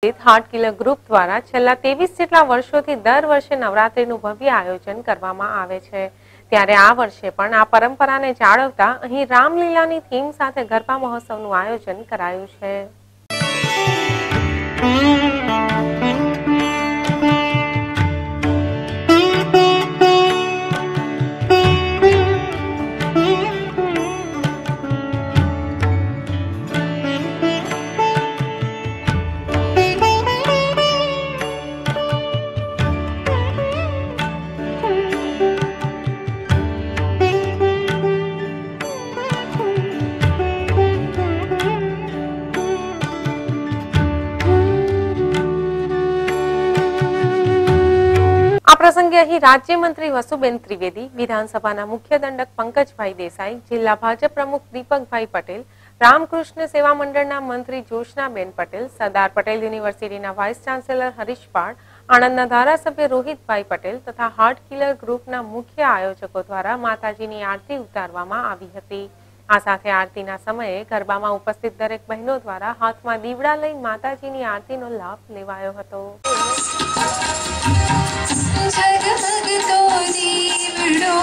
Heart killer group द्वारा छेल्ला 23 જેટલા વર્ષોથી દર વર્ષે નવરાત્રીનું ભવ્ય આયોજન કરવામાં આવે છે। ત્યારે આ વર્ષે પણ આ પરંપરાને જાળવતા અહીં રામલીલાની થીમ સાથે ગરબા મહોત્સવનું આયોજન કરાયું છે। प्रसंगे अहीं राज्यमंत्री वसुबेन त्रिवेदी, विधानसभा मुख्य दंडक पंकजभाई देसाई, जिला भाजप प्रमुख दीपकभाई पटेल, रामकृष्ण सेवा मंडळना मंत्री जोशनाबेन पटेल, सरदार पटेल यूनिवर्सिटीना वाइस चांसेलर हरीश पाड़, आणंदना धारासभ्य रोहितभाई पटेल तथा हार्ट किलर ग्रुपना मुख्य आयोजकों द्वारा माताजीनी आरती उतारवामां आवी हती। आ साथे आरतीना समये गरबामां उपस्थित दरेक बहनों द्वारा हाथमां दीवड़ा लई माताजीनी आरतीनो लाभ लेवायो हतो। जगमगतो दीवड़ो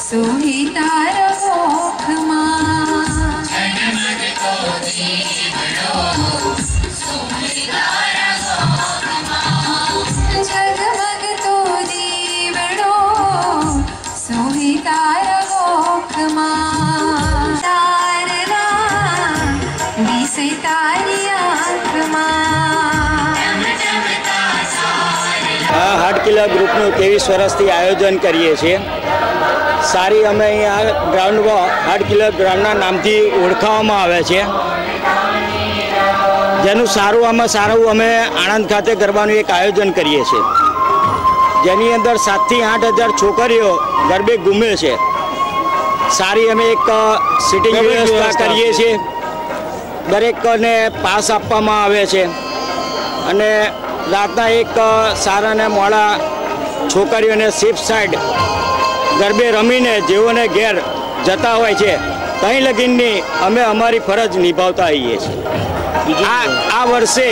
सोहे तारा मुखमां, जगमगतो दीवड़ो सोहे तारा मुखमां, जगमगतो दीवड़ो सोहे तारा मुखमां, तारना दिसे तारी आंखमां। हार्ट किलर ग्रुपનું 23 વર્ષથી આયોજન કરીએ છીએ। સારી અમે અહીંયા ગ્રાઉન્ડમાં હાર્ટ કિલર ગ્રાઉન્ડના નામથી ઓળખાવવામાં આવે છે, જેનું સારું અમે આણંદ ખાતે ગરબાનું એક આયોજન કરીએ છીએ, જેની અંદર 7 થી 8 હજાર છોકરીઓ ગરબે ઘૂમે છે। સારી અમે એક સિટિંગ વ્યવસ્થા કરીએ છીએ, દરેકને પાસ આપવામાં આવે છે અને રાતના એક સારા ને મોડા છોકરીઓને સેફ સાઈડ ગરબે રમીને જેઓને ઘેર જતા હોય છે ત્યાં લગીનની અમે અમારી ફરજ નિભાવતા આવીએ છીએ। આ વર્ષે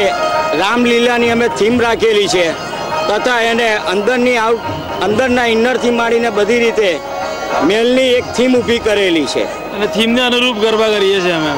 રામલીલાની અમે થીમ રાખેલી છે તથા એને અંદરના ઇનરથી માંડીને બધી રીતે મેલની એક થીમ ઊભી કરેલી છે અને થીમને અનુરૂપ ગરબા કરીએ છીએ અમે।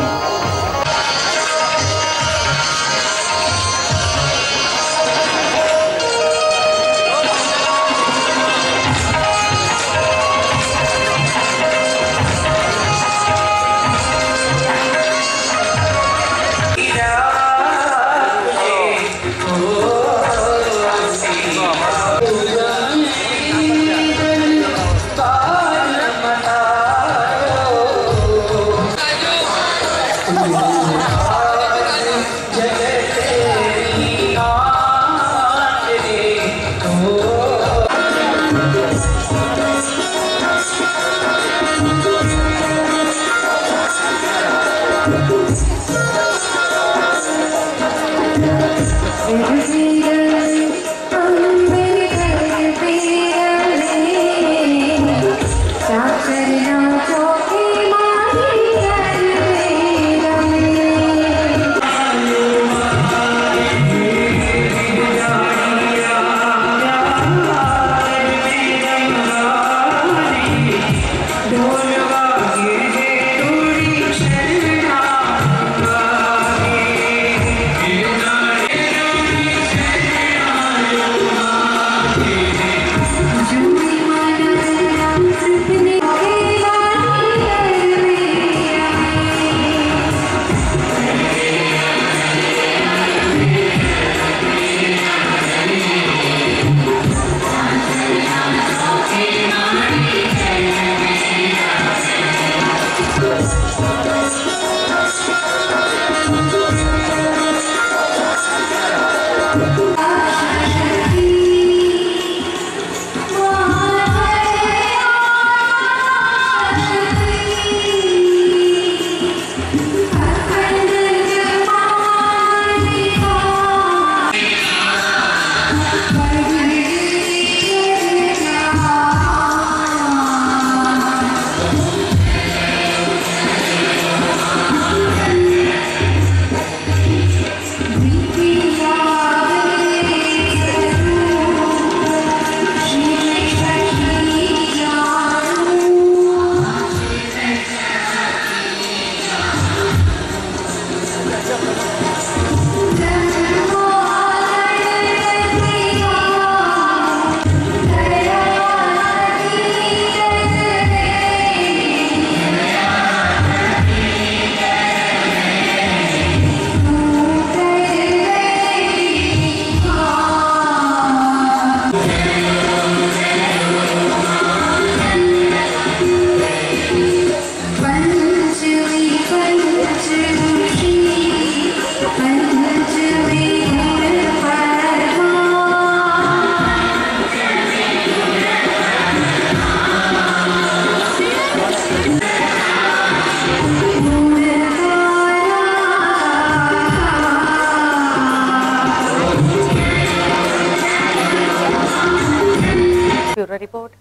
રિપોર્ટ